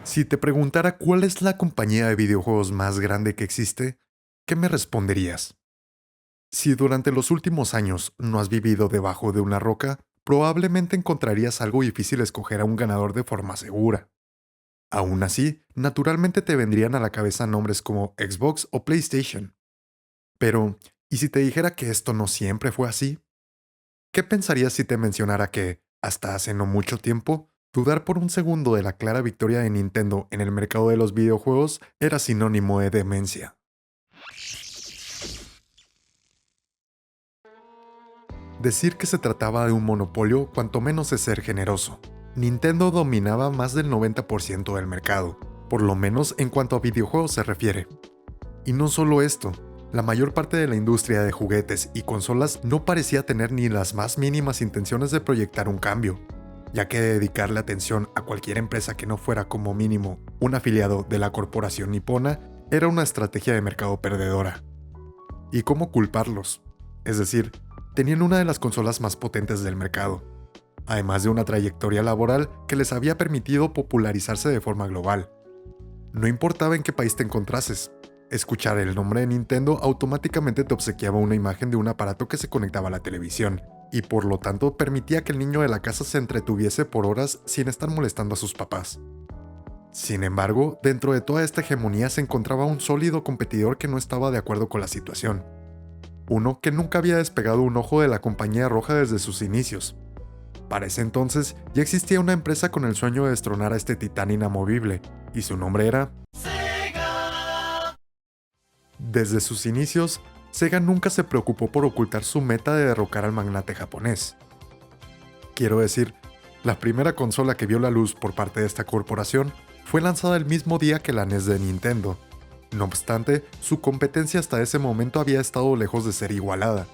Si te preguntara cuál es la compañía de videojuegos más grande que existe, ¿qué me responderías? Si durante los últimos años no has vivido debajo de una roca, probablemente encontrarías algo difícil escoger a un ganador de forma segura. Aún así, naturalmente te vendrían a la cabeza nombres como Xbox o PlayStation. Pero, ¿y si te dijera que esto no siempre fue así? ¿Qué pensarías si te mencionara que, hasta hace no mucho tiempo, dudar por un segundo de la clara victoria de Nintendo en el mercado de los videojuegos era sinónimo de demencia? Decir que se trataba de un monopolio cuanto menos es ser generoso. Nintendo dominaba más del 90% del mercado, por lo menos en cuanto a videojuegos se refiere. Y no solo esto, la mayor parte de la industria de juguetes y consolas no parecía tener ni las más mínimas intenciones de proyectar un cambio, ya que dedicarle atención a cualquier empresa que no fuera como mínimo un afiliado de la corporación nipona era una estrategia de mercado perdedora. ¿Y cómo culparlos? Es decir, tenían una de las consolas más potentes del mercado, además de una trayectoria laboral que les había permitido popularizarse de forma global. No importaba en qué país te encontrases, escuchar el nombre de Nintendo automáticamente te obsequiaba una imagen de un aparato que se conectaba a la televisión, y por lo tanto permitía que el niño de la casa se entretuviese por horas sin estar molestando a sus papás. Sin embargo, dentro de toda esta hegemonía se encontraba un sólido competidor que no estaba de acuerdo con la situación. Uno que nunca había despegado un ojo de la compañía roja desde sus inicios. Para ese entonces ya existía una empresa con el sueño de destronar a este titán inamovible, y su nombre era Sega. Desde sus inicios, Sega nunca se preocupó por ocultar su meta de derrocar al magnate japonés. Quiero decir, la primera consola que vio la luz por parte de esta corporación fue lanzada el mismo día que la NES de Nintendo. No obstante, su competencia hasta ese momento había estado lejos de ser igualada.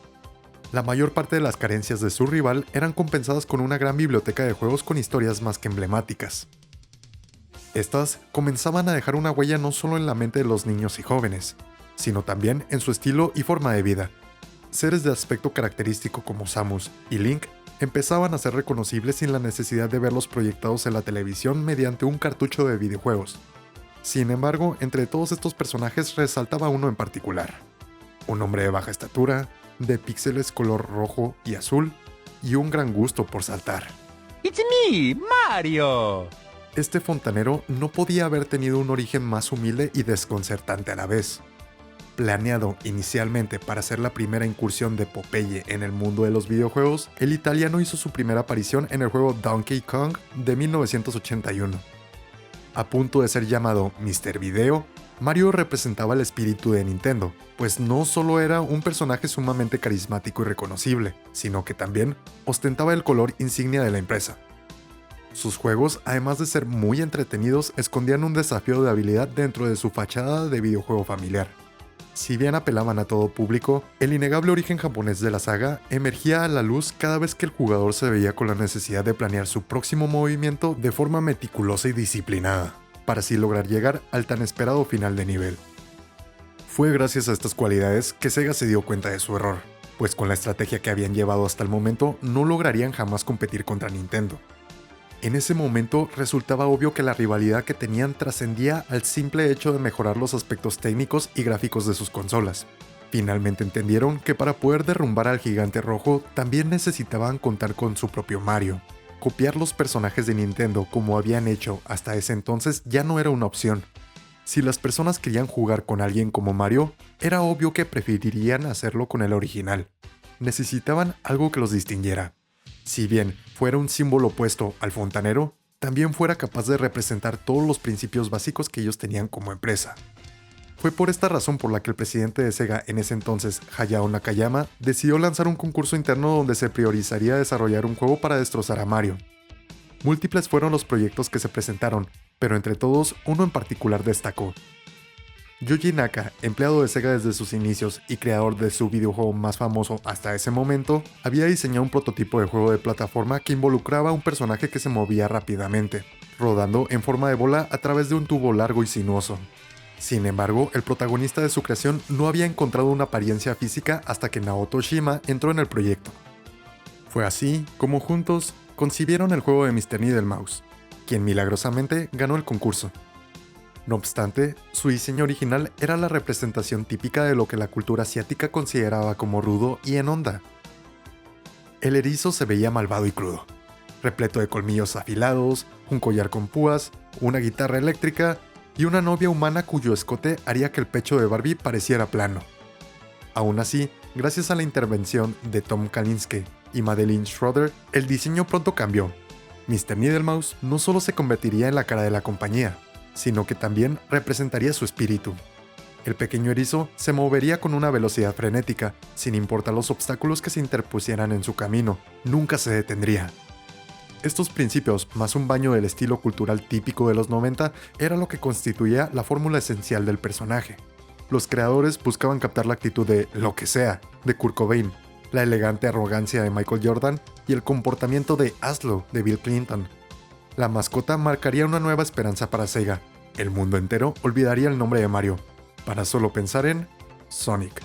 La mayor parte de las carencias de su rival eran compensadas con una gran biblioteca de juegos con historias más que emblemáticas. Estas comenzaban a dejar una huella no solo en la mente de los niños y jóvenes, sino también en su estilo y forma de vida. Seres de aspecto característico como Samus y Link empezaban a ser reconocibles sin la necesidad de verlos proyectados en la televisión mediante un cartucho de videojuegos. Sin embargo, entre todos estos personajes resaltaba uno en particular. Un hombre de baja estatura, de píxeles color rojo y azul, y un gran gusto por saltar. It's me, Mario. Este fontanero no podía haber tenido un origen más humilde y desconcertante a la vez. Planeado inicialmente para ser la primera incursión de Popeye en el mundo de los videojuegos, el italiano hizo su primera aparición en el juego Donkey Kong de 1981. A punto de ser llamado Mr. Video, Mario representaba el espíritu de Nintendo, pues no solo era un personaje sumamente carismático y reconocible, sino que también ostentaba el color insignia de la empresa. Sus juegos, además de ser muy entretenidos, escondían un desafío de habilidad dentro de su fachada de videojuego familiar. Si bien apelaban a todo público, el innegable origen japonés de la saga emergía a la luz cada vez que el jugador se veía con la necesidad de planear su próximo movimiento de forma meticulosa y disciplinada, para así lograr llegar al tan esperado final de nivel. Fue gracias a estas cualidades que Sega se dio cuenta de su error, pues con la estrategia que habían llevado hasta el momento no lograrían jamás competir contra Nintendo. En ese momento resultaba obvio que la rivalidad que tenían trascendía al simple hecho de mejorar los aspectos técnicos y gráficos de sus consolas. Finalmente entendieron que para poder derrumbar al gigante rojo también necesitaban contar con su propio Mario. Copiar los personajes de Nintendo como habían hecho hasta ese entonces ya no era una opción. Si las personas querían jugar con alguien como Mario, era obvio que preferirían hacerlo con el original. Necesitaban algo que los distinguiera. Si bien fuera un símbolo opuesto al fontanero, también fuera capaz de representar todos los principios básicos que ellos tenían como empresa. Fue por esta razón por la que el presidente de Sega en ese entonces, Hayao Nakayama, decidió lanzar un concurso interno donde se priorizaría desarrollar un juego para destrozar a Mario. Múltiples fueron los proyectos que se presentaron, pero entre todos uno en particular destacó. Yuji Naka, empleado de Sega desde sus inicios y creador de su videojuego más famoso hasta ese momento, había diseñado un prototipo de juego de plataforma que involucraba a un personaje que se movía rápidamente, rodando en forma de bola a través de un tubo largo y sinuoso. Sin embargo, el protagonista de su creación no había encontrado una apariencia física hasta que Naoto Shima entró en el proyecto. Fue así como juntos concibieron el juego de Mr. Needlemouse. quien milagrosamente ganó el concurso. No obstante, su diseño original era la representación típica de lo que la cultura asiática consideraba como rudo y en onda. El erizo se veía malvado y crudo, repleto de colmillos afilados, un collar con púas, una guitarra eléctrica y una novia humana cuyo escote haría que el pecho de Barbie pareciera plano. Aún así, gracias a la intervención de Tom Kalinske y Madeline Schroeder, el diseño pronto cambió. Mr. Needlemouse no solo se convertiría en la cara de la compañía, sino que también representaría su espíritu. El pequeño erizo se movería con una velocidad frenética, sin importar los obstáculos que se interpusieran en su camino, nunca se detendría. Estos principios, más un baño del estilo cultural típico de los 90, era lo que constituía la fórmula esencial del personaje. Los creadores buscaban captar la actitud de lo que sea, de Kurt Cobain, la elegante arrogancia de Michael Jordan y el comportamiento de hazlo de Bill Clinton. La mascota marcaría una nueva esperanza para Sega. El mundo entero olvidaría el nombre de Mario, para solo pensar en Sonic.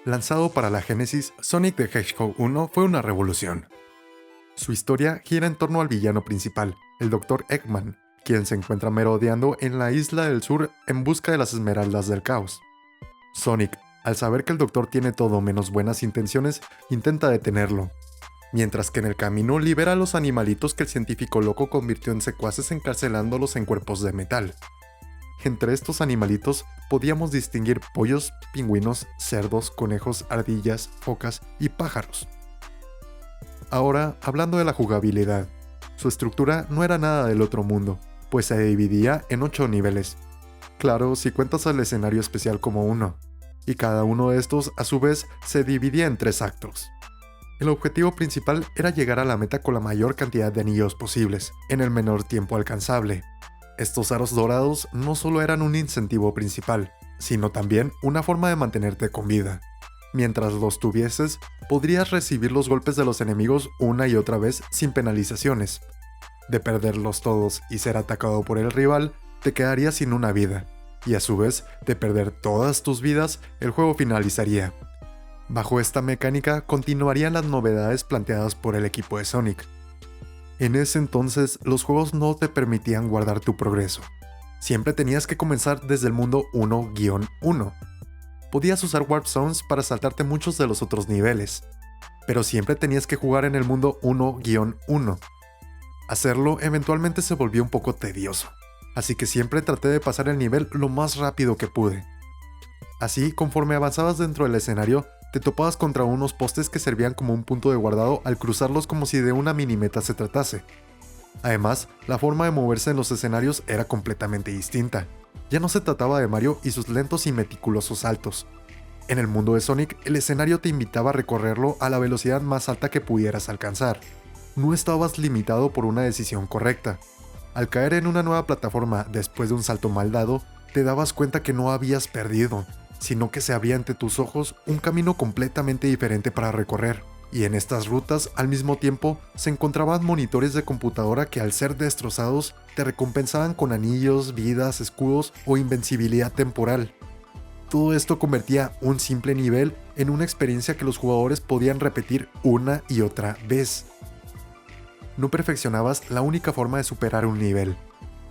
Lanzado para la Genesis, Sonic the Hedgehog 1 fue una revolución. Su historia gira en torno al villano principal, el Dr. Eggman, quien se encuentra merodeando en la isla del sur en busca de las esmeraldas del caos. Sonic, al saber que el Doctor tiene todo menos buenas intenciones, intenta detenerlo, mientras que en el camino libera a los animalitos que el científico loco convirtió en secuaces encarcelándolos en cuerpos de metal. Entre estos animalitos podíamos distinguir pollos, pingüinos, cerdos, conejos, ardillas, focas y pájaros. Ahora, hablando de la jugabilidad, su estructura no era nada del otro mundo, pues se dividía en 8 niveles. Claro, si cuentas al escenario especial como uno, y cada uno de estos a su vez se dividía en 3 actos. El objetivo principal era llegar a la meta con la mayor cantidad de anillos posibles, en el menor tiempo alcanzable. Estos aros dorados no solo eran un incentivo principal, sino también una forma de mantenerte con vida. Mientras los tuvieses, podrías recibir los golpes de los enemigos una y otra vez sin penalizaciones. De perderlos todos y ser atacado por el rival, te quedarías sin una vida, y a su vez, de perder todas tus vidas, el juego finalizaría. Bajo esta mecánica continuarían las novedades planteadas por el equipo de Sonic. En ese entonces, los juegos no te permitían guardar tu progreso. Siempre tenías que comenzar desde el mundo 1-1. Podías usar Warp Zones para saltarte muchos de los otros niveles, pero siempre tenías que jugar en el mundo 1-1. Hacerlo eventualmente se volvió un poco tedioso, así que siempre traté de pasar el nivel lo más rápido que pude. Así, conforme avanzabas dentro del escenario, te topabas contra unos postes que servían como un punto de guardado al cruzarlos como si de una minimeta se tratase. Además, la forma de moverse en los escenarios era completamente distinta. Ya no se trataba de Mario y sus lentos y meticulosos saltos. En el mundo de Sonic, el escenario te invitaba a recorrerlo a la velocidad más alta que pudieras alcanzar. No estabas limitado por una decisión correcta. Al caer en una nueva plataforma después de un salto mal dado, te dabas cuenta que no habías perdido, sino que se abría ante tus ojos un camino completamente diferente para recorrer. Y en estas rutas, al mismo tiempo, se encontraban monitores de computadora que al ser destrozados, te recompensaban con anillos, vidas, escudos o invencibilidad temporal. Todo esto convertía un simple nivel en una experiencia que los jugadores podían repetir una y otra vez. No perfeccionabas la única forma de superar un nivel,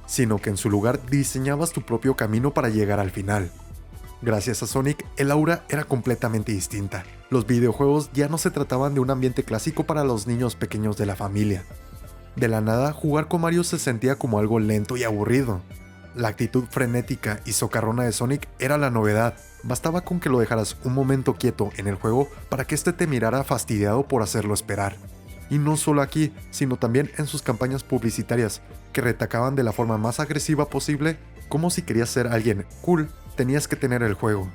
sino que en su lugar diseñabas tu propio camino para llegar al final. Gracias a Sonic, el aura era completamente distinta. Los videojuegos ya no se trataban de un ambiente clásico para los niños pequeños de la familia. De la nada, jugar con Mario se sentía como algo lento y aburrido. La actitud frenética y socarrona de Sonic era la novedad. Bastaba con que lo dejaras un momento quieto en el juego para que este te mirara fastidiado por hacerlo esperar. Y no solo aquí, sino también en sus campañas publicitarias, que retacaban de la forma más agresiva posible, como si querías ser alguien cool, tenías que tener el juego.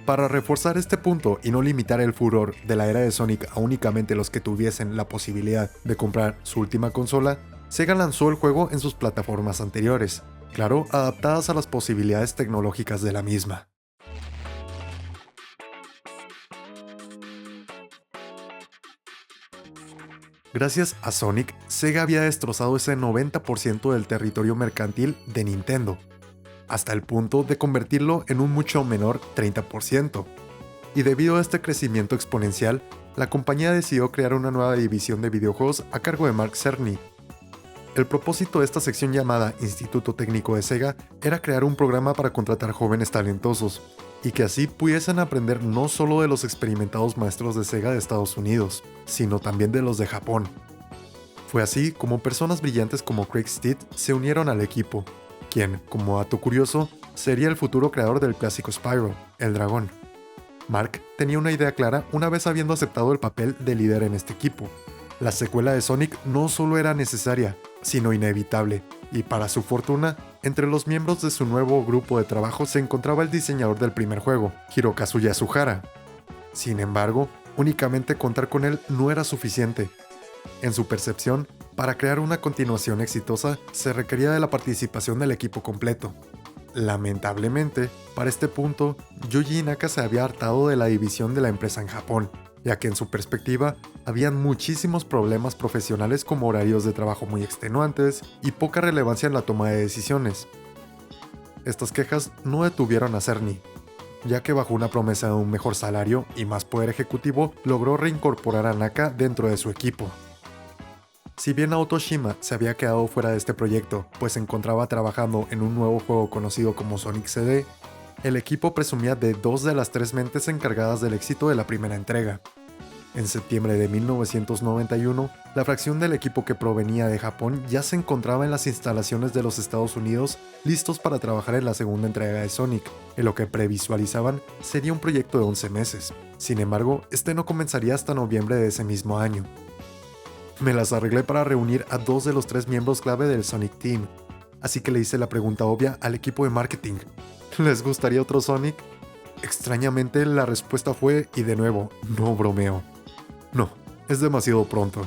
Para reforzar este punto y no limitar el furor de la era de Sonic a únicamente los que tuviesen la posibilidad de comprar su última consola, Sega lanzó el juego en sus plataformas anteriores, claro, adaptadas a las posibilidades tecnológicas de la misma. Gracias a Sonic, Sega había destrozado ese 90% del territorio mercantil de Nintendo, hasta el punto de convertirlo en un mucho menor 30%. y debido a este crecimiento exponencial, la compañía decidió crear una nueva división de videojuegos a cargo de Mark Cerny. El propósito de esta sección llamada Instituto Técnico de Sega era crear un programa para contratar jóvenes talentosos, y que así pudiesen aprender no solo de los experimentados maestros de Sega de Estados Unidos, sino también de los de Japón. Fue así como personas brillantes como Craig Steed se unieron al equipo, quien, como dato curioso, sería el futuro creador del clásico Spyro, el dragón. Mark tenía una idea clara una vez habiendo aceptado el papel de líder en este equipo. La secuela de Sonic no solo era necesaria, sino inevitable, y para su fortuna, entre los miembros de su nuevo grupo de trabajo se encontraba el diseñador del primer juego, Hirokazu Yasuhara. Sin embargo, únicamente contar con él no era suficiente. En su percepción, para crear una continuación exitosa se requería de la participación del equipo completo. Lamentablemente, para este punto, Yuji Naka se había hartado de la división de la empresa en Japón, ya que en su perspectiva habían muchísimos problemas profesionales como horarios de trabajo muy extenuantes y poca relevancia en la toma de decisiones. Estas quejas no detuvieron a Cerny, ya que bajo una promesa de un mejor salario y más poder ejecutivo logró reincorporar a Naka dentro de su equipo. Si bien Naoto Shima se había quedado fuera de este proyecto, pues se encontraba trabajando en un nuevo juego conocido como Sonic CD, el equipo presumía de 2 de las 3 mentes encargadas del éxito de la primera entrega. En septiembre de 1991, la fracción del equipo que provenía de Japón ya se encontraba en las instalaciones de los Estados Unidos listos para trabajar en la segunda entrega de Sonic, en lo que previsualizaban sería un proyecto de 11 meses. Sin embargo, este no comenzaría hasta noviembre de ese mismo año. Me las arreglé para reunir a 2 de los 3 miembros clave del Sonic Team, así que le hice la pregunta obvia al equipo de marketing: ¿les gustaría otro Sonic? Extrañamente la respuesta fue, y de nuevo, no bromeo: no, es demasiado pronto.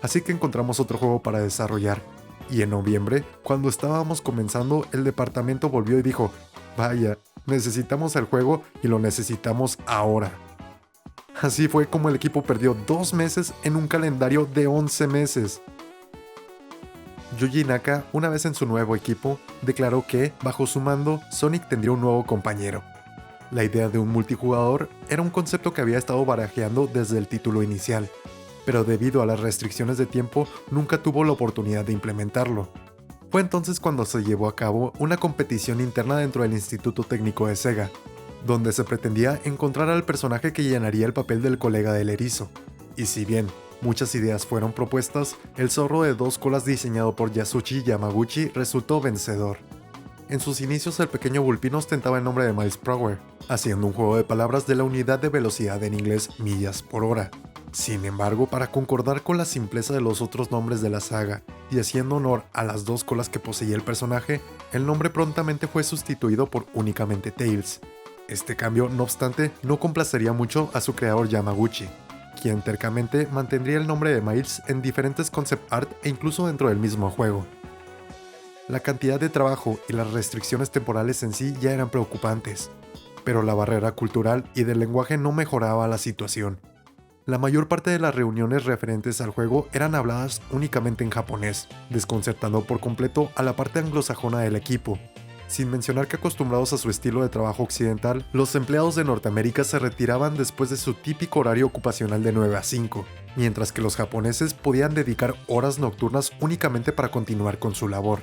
Así que encontramos otro juego para desarrollar, y en noviembre, cuando estábamos comenzando, el departamento volvió y dijo: vaya, necesitamos el juego y lo necesitamos ahora. Así fue como el equipo perdió 2 meses en un calendario de 11 meses. Yuji Naka, una vez en su nuevo equipo, declaró que, bajo su mando, Sonic tendría un nuevo compañero. La idea de un multijugador era un concepto que había estado barajeando desde el título inicial, pero debido a las restricciones de tiempo nunca tuvo la oportunidad de implementarlo. Fue entonces cuando se llevó a cabo una competición interna dentro del Instituto Técnico de Sega, donde se pretendía encontrar al personaje que llenaría el papel del colega del erizo. Y si bien muchas ideas fueron propuestas, el zorro de 2 colas diseñado por Yasushi Yamaguchi resultó vencedor. En sus inicios el pequeño Vulpino ostentaba el nombre de Miles Prower, haciendo un juego de palabras de la unidad de velocidad en inglés millas por hora. Sin embargo, para concordar con la simpleza de los otros nombres de la saga y haciendo honor a las 2 colas que poseía el personaje, el nombre prontamente fue sustituido por únicamente Tails. Este cambio, no obstante, no complacería mucho a su creador Yamaguchi, quien tercamente mantendría el nombre de Miles en diferentes concept art e incluso dentro del mismo juego. La cantidad de trabajo y las restricciones temporales en sí ya eran preocupantes, pero la barrera cultural y del lenguaje no mejoraba la situación. La mayor parte de las reuniones referentes al juego eran habladas únicamente en japonés, desconcertando por completo a la parte anglosajona del equipo. Sin mencionar que, acostumbrados a su estilo de trabajo occidental, los empleados de Norteamérica se retiraban después de su típico horario ocupacional de 9 a 5, mientras que los japoneses podían dedicar horas nocturnas únicamente para continuar con su labor.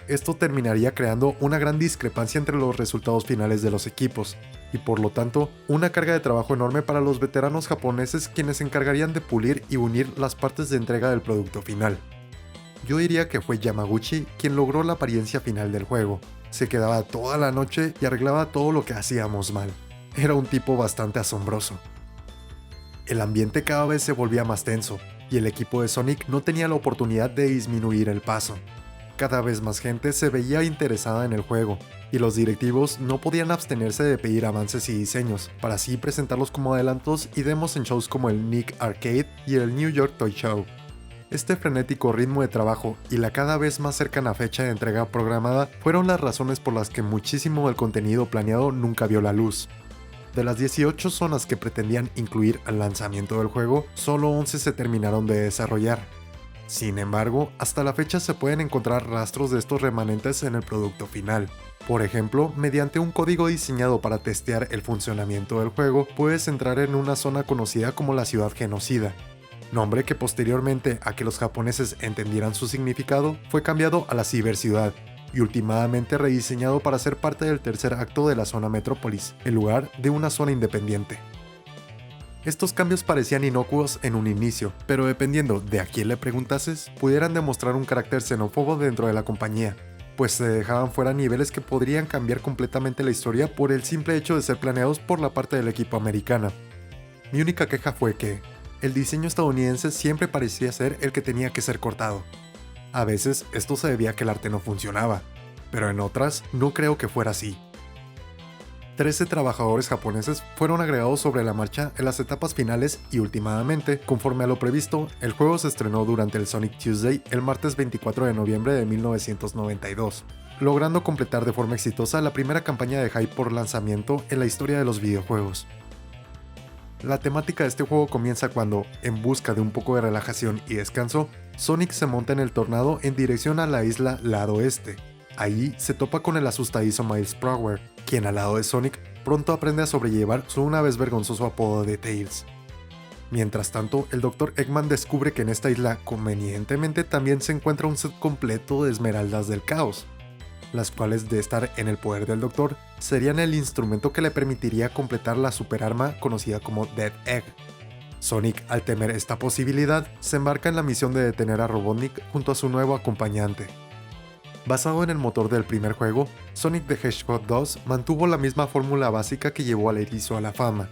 Esto terminaría creando una gran discrepancia entre los resultados finales de los equipos, y por lo tanto, una carga de trabajo enorme para los veteranos japoneses, quienes se encargarían de pulir y unir las partes de entrega del producto final. Yo diría que fue Yamaguchi quien logró la apariencia final del juego. Se quedaba toda la noche y arreglaba todo lo que hacíamos mal. Era un tipo bastante asombroso. El ambiente cada vez se volvía más tenso, y el equipo de Sonic no tenía la oportunidad de disminuir el paso. Cada vez más gente se veía interesada en el juego, y los directivos no podían abstenerse de pedir avances y diseños, para así presentarlos como adelantos y demos en shows como el Nick Arcade y el New York Toy Show. Este frenético ritmo de trabajo y la cada vez más cercana fecha de entrega programada fueron las razones por las que muchísimo del contenido planeado nunca vio la luz. De las 18 zonas que pretendían incluir al lanzamiento del juego, solo 11 se terminaron de desarrollar. Sin embargo, hasta la fecha se pueden encontrar rastros de estos remanentes en el producto final. Por ejemplo, mediante un código diseñado para testear el funcionamiento del juego, puedes entrar en una zona conocida como la Ciudad Genocida, nombre que posteriormente a que los japoneses entendieran su significado, fue cambiado a la Ciberciudad y últimamente rediseñado para ser parte del tercer acto de la zona Metrópolis, en lugar de una zona independiente. Estos cambios parecían inocuos en un inicio, pero dependiendo de a quién le preguntases, pudieran demostrar un carácter xenófobo dentro de la compañía, pues se dejaban fuera niveles que podrían cambiar completamente la historia por el simple hecho de ser planeados por la parte del equipo americana. Mi única queja fue que el diseño estadounidense siempre parecía ser el que tenía que ser cortado. A veces esto se debía a que el arte no funcionaba, pero en otras no creo que fuera así. 13 trabajadores japoneses fueron agregados sobre la marcha en las etapas finales y últimamente, conforme a lo previsto, el juego se estrenó durante el Sonic Tuesday el martes 24 de noviembre de 1992, logrando completar de forma exitosa la primera campaña de hype por lanzamiento en la historia de los videojuegos. La temática de este juego comienza cuando, en busca de un poco de relajación y descanso, Sonic se monta en el tornado en dirección a la isla Lado Oeste. Allí se topa con el asustadizo Miles Prower, quien al lado de Sonic pronto aprende a sobrellevar su una vez vergonzoso apodo de Tails. Mientras tanto, el Dr. Eggman descubre que en esta isla convenientemente también se encuentra un set completo de esmeraldas del caos, las cuales de estar en el poder del Doctor serían el instrumento que le permitiría completar la superarma conocida como Dead Egg. Sonic, al temer esta posibilidad, se embarca en la misión de detener a Robotnik junto a su nuevo acompañante. Basado en el motor del primer juego, Sonic the Hedgehog 2 mantuvo la misma fórmula básica que llevó al erizo a la fama: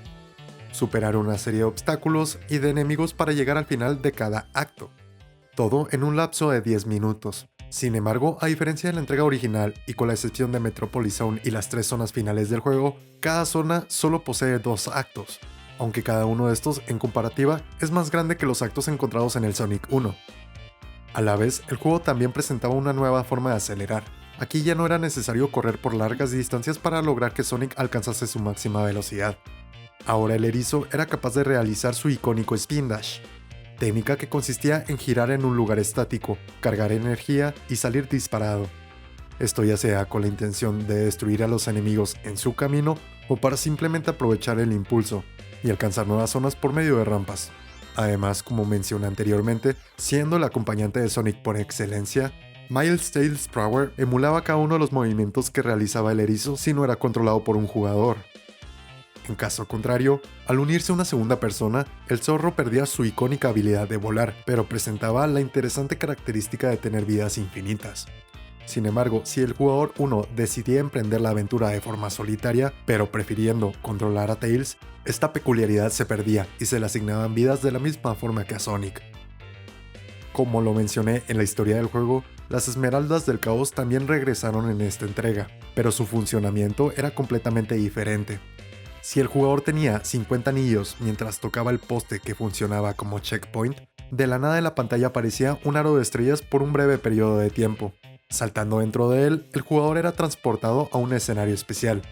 superar una serie de obstáculos y de enemigos para llegar al final de cada acto, todo en un lapso de 10 minutos. Sin embargo, a diferencia de la entrega original y con la excepción de Metropolis Zone y las 3 zonas finales del juego, cada zona solo posee 2 actos, aunque cada uno de estos en comparativa es más grande que los actos encontrados en el Sonic 1. A la vez, el juego también presentaba una nueva forma de acelerar. Aquí ya no era necesario correr por largas distancias para lograr que Sonic alcanzase su máxima velocidad. Ahora el erizo era capaz de realizar su icónico Spin Dash, técnica que consistía en girar en un lugar estático, cargar energía y salir disparado. Esto ya sea con la intención de destruir a los enemigos en su camino o para simplemente aprovechar el impulso y alcanzar nuevas zonas por medio de rampas. Además, como mencioné anteriormente, siendo el acompañante de Sonic por excelencia, Miles Tails Prower emulaba cada uno de los movimientos que realizaba el erizo si no era controlado por un jugador. En caso contrario, al unirse a una segunda persona, el zorro perdía su icónica habilidad de volar, pero presentaba la interesante característica de tener vidas infinitas. Sin embargo, si el jugador 1 decidía emprender la aventura de forma solitaria, pero prefiriendo controlar a Tails, esta peculiaridad se perdía y se le asignaban vidas de la misma forma que a Sonic. Como lo mencioné en la historia del juego, las esmeraldas del caos también regresaron en esta entrega, pero su funcionamiento era completamente diferente. Si el jugador tenía 50 anillos mientras tocaba el poste que funcionaba como checkpoint, de la nada en la pantalla aparecía un aro de estrellas por un breve periodo de tiempo. Saltando dentro de él, el jugador era transportado a un escenario especial.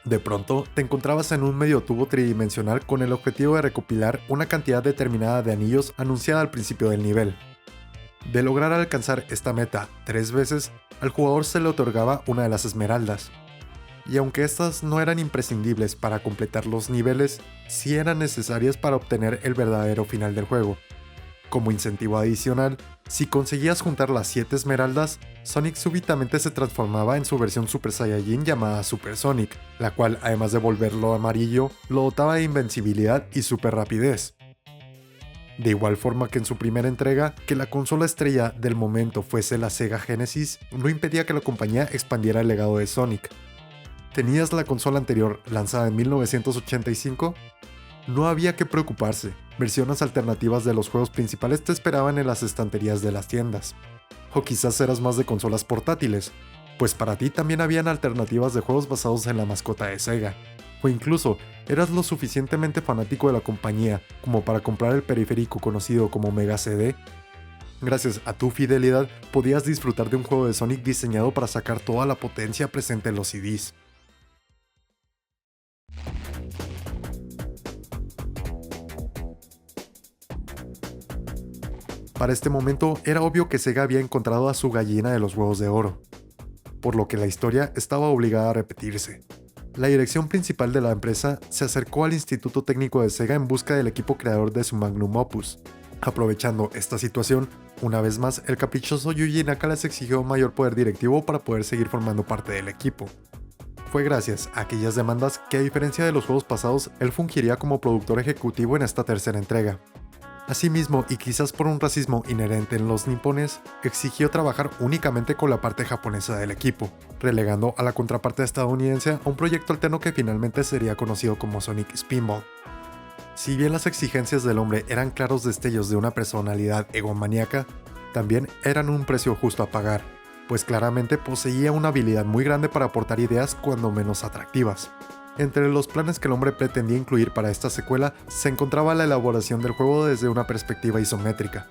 De pronto, te encontrabas en un medio tubo tridimensional con el objetivo de recopilar una cantidad determinada de anillos anunciada al principio del nivel. De lograr alcanzar esta meta 3 veces, al jugador se le otorgaba una de las esmeraldas. Y aunque estas no eran imprescindibles para completar los niveles, sí eran necesarias para obtener el verdadero final del juego. Como incentivo adicional, si conseguías juntar las 7 esmeraldas, Sonic súbitamente se transformaba en su versión Super Saiyajin llamada Super Sonic, la cual, además de volverlo amarillo, lo dotaba de invencibilidad y super rapidez. De igual forma que en su primera entrega, que la consola estrella del momento fuese la Sega Genesis, no impedía que la compañía expandiera el legado de Sonic. ¿Tenías la consola anterior lanzada en 1985? No había que preocuparse, versiones alternativas de los juegos principales te esperaban en las estanterías de las tiendas. O quizás eras más de consolas portátiles, pues para ti también habían alternativas de juegos basados en la mascota de Sega. O incluso, eras lo suficientemente fanático de la compañía como para comprar el periférico conocido como Mega CD. Gracias a tu fidelidad, podías disfrutar de un juego de Sonic diseñado para sacar toda la potencia presente en los CDs. Para este momento era obvio que Sega había encontrado a su gallina de los huevos de oro, por lo que la historia estaba obligada a repetirse. La dirección principal de la empresa se acercó al Instituto Técnico de Sega en busca del equipo creador de su magnum opus. Aprovechando esta situación, una vez más el caprichoso Yuji Naka les exigió mayor poder directivo para poder seguir formando parte del equipo. Fue gracias a aquellas demandas que, a diferencia de los juegos pasados, él fungiría como productor ejecutivo en esta tercera entrega. Asimismo, y quizás por un racismo inherente en los nipones, exigió trabajar únicamente con la parte japonesa del equipo, relegando a la contraparte estadounidense a un proyecto alterno que finalmente sería conocido como Sonic Spinball. Si bien las exigencias del hombre eran claros destellos de una personalidad egomaníaca, también eran un precio justo a pagar, pues claramente poseía una habilidad muy grande para aportar ideas cuando menos atractivas. Entre los planes que el hombre pretendía incluir para esta secuela se encontraba la elaboración del juego desde una perspectiva isométrica.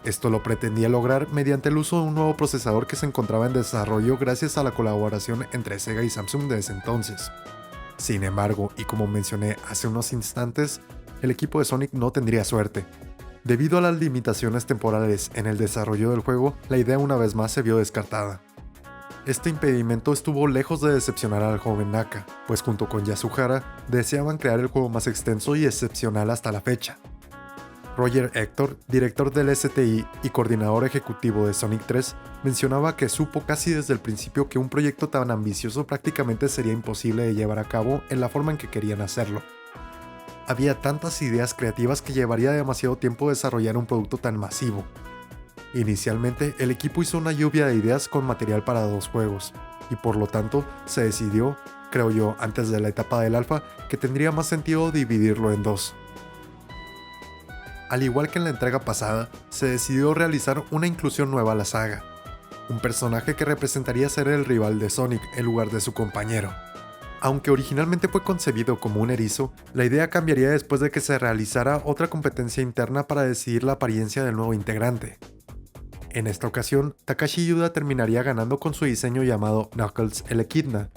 Esto lo pretendía lograr mediante el uso de un nuevo procesador que se encontraba en desarrollo gracias a la colaboración entre Sega y Samsung de ese entonces. Sin embargo, y como mencioné hace unos instantes, el equipo de Sonic no tendría suerte. Debido a las limitaciones temporales en el desarrollo del juego, la idea una vez más se vio descartada. Este impedimento estuvo lejos de decepcionar al joven Naka, pues junto con Yasuhara deseaban crear el juego más extenso y excepcional hasta la fecha. Roger Hector, director del STI y coordinador ejecutivo de Sonic 3, mencionaba que supo casi desde el principio que un proyecto tan ambicioso prácticamente sería imposible de llevar a cabo en la forma en que querían hacerlo. Había tantas ideas creativas que llevaría demasiado tiempo desarrollar un producto tan masivo. Inicialmente, el equipo hizo una lluvia de ideas con material para 2 juegos, y por lo tanto se decidió, creo yo, antes de la etapa del alfa, que tendría más sentido dividirlo en 2. Al igual que en la entrega pasada, se decidió realizar una inclusión nueva a la saga, un personaje que representaría ser el rival de Sonic en lugar de su compañero. Aunque originalmente fue concebido como un erizo, la idea cambiaría después de que se realizara otra competencia interna para decidir la apariencia del nuevo integrante. En esta ocasión, Takashi Yuda terminaría ganando con su diseño llamado Knuckles el Echidna.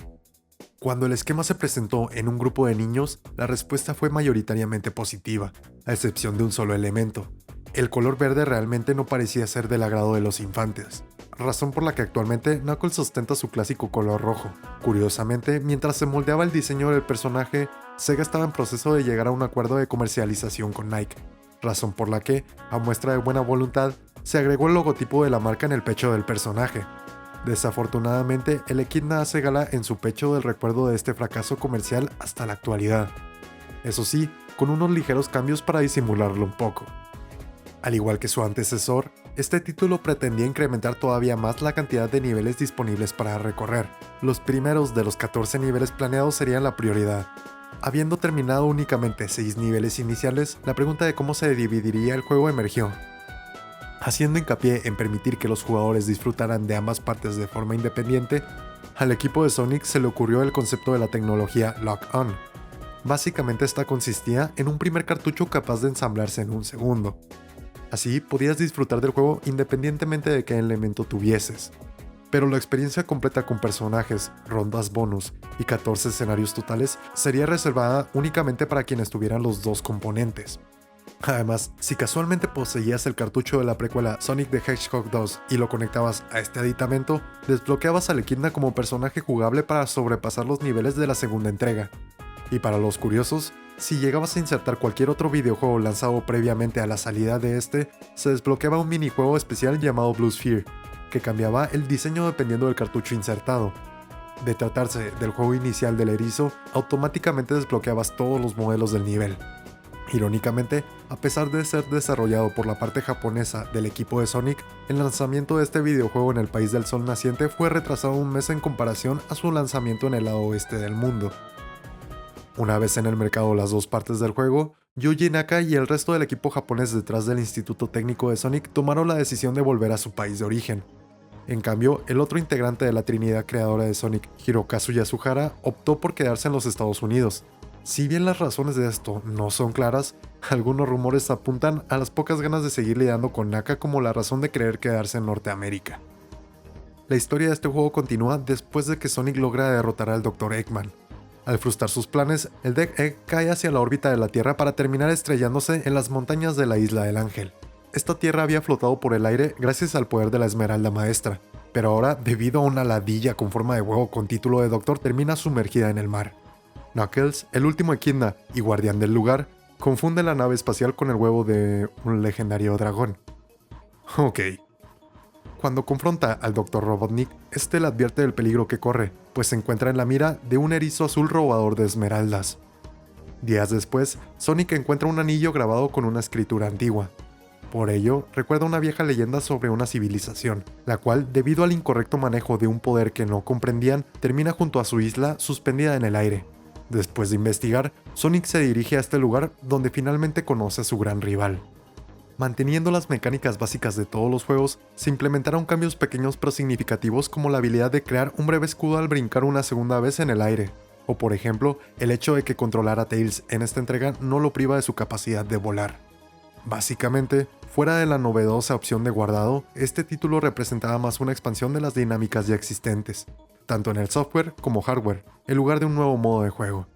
Cuando el esquema se presentó en un grupo de niños, la respuesta fue mayoritariamente positiva, a excepción de un solo elemento. El color verde realmente no parecía ser del agrado de los infantes, razón por la que actualmente Knuckles ostenta su clásico color rojo. Curiosamente, mientras se moldeaba el diseño del personaje, Sega estaba en proceso de llegar a un acuerdo de comercialización con Nike, razón por la que, a muestra de buena voluntad, se agregó el logotipo de la marca en el pecho del personaje. Desafortunadamente, el Echidna hace gala en su pecho del recuerdo de este fracaso comercial hasta la actualidad. Eso sí, con unos ligeros cambios para disimularlo un poco. Al igual que su antecesor, este título pretendía incrementar todavía más la cantidad de niveles disponibles para recorrer. Los primeros de los 14 niveles planeados serían la prioridad. Habiendo terminado únicamente 6 niveles iniciales, la pregunta de cómo se dividiría el juego emergió. Haciendo hincapié en permitir que los jugadores disfrutaran de ambas partes de forma independiente, al equipo de Sonic se le ocurrió el concepto de la tecnología Lock-On. Básicamente esta consistía en un primer cartucho capaz de ensamblarse en un segundo. Así podías disfrutar del juego independientemente de qué elemento tuvieses. Pero la experiencia completa con personajes, rondas bonus y 14 escenarios totales sería reservada únicamente para quienes tuvieran los 2 componentes. Además, si casualmente poseías el cartucho de la precuela Sonic the Hedgehog 2 y lo conectabas a este aditamento, desbloqueabas al Echidna como personaje jugable para sobrepasar los niveles de la segunda entrega. Y para los curiosos, si llegabas a insertar cualquier otro videojuego lanzado previamente a la salida de este, se desbloqueaba un minijuego especial llamado Blue Sphere, que cambiaba el diseño dependiendo del cartucho insertado. De tratarse del juego inicial del erizo, automáticamente desbloqueabas todos los modelos del nivel. Irónicamente, a pesar de ser desarrollado por la parte japonesa del equipo de Sonic, el lanzamiento de este videojuego en el país del sol naciente fue retrasado un mes en comparación a su lanzamiento en el lado oeste del mundo. Una vez en el mercado las 2 partes del juego, Yuji Naka y el resto del equipo japonés detrás del Instituto Técnico de Sonic tomaron la decisión de volver a su país de origen. En cambio, el otro integrante de la trinidad creadora de Sonic, Hirokazu Yasuhara, optó por quedarse en los Estados Unidos. Si bien las razones de esto no son claras, algunos rumores apuntan a las pocas ganas de seguir lidiando con Naka como la razón de querer quedarse en Norteamérica. La historia de este juego continúa después de que Sonic logra derrotar al Dr. Eggman. Al frustrar sus planes, el Deck Egg cae hacia la órbita de la Tierra para terminar estrellándose en las montañas de la Isla del Ángel. esta tierra había flotado por el aire gracias al poder de la Esmeralda Maestra, pero ahora, debido a una ladilla con forma de huevo con título de doctor, termina sumergida en el mar. Knuckles, el último Echidna y guardián del lugar, confunde la nave espacial con el huevo de un legendario dragón. Ok. Cuando confronta al Dr. Robotnik, este le advierte del peligro que corre, pues se encuentra en la mira de un erizo azul robador de esmeraldas. Días después, Sonic encuentra un anillo grabado con una escritura antigua. Por ello, recuerda una vieja leyenda sobre una civilización, la cual, debido al incorrecto manejo de un poder que no comprendían, termina junto a su isla suspendida en el aire. Después de investigar, Sonic se dirige a este lugar donde finalmente conoce a su gran rival. Manteniendo las mecánicas básicas de todos los juegos, se implementaron cambios pequeños pero significativos como la habilidad de crear un breve escudo al brincar una segunda vez en el aire, o por ejemplo, el hecho de que controlar a Tails en esta entrega no lo priva de su capacidad de volar. Básicamente, fuera de la novedosa opción de guardado, este título representaba más una expansión de las dinámicas ya existentes, tanto en el software como hardware, en lugar de un nuevo modo de juego.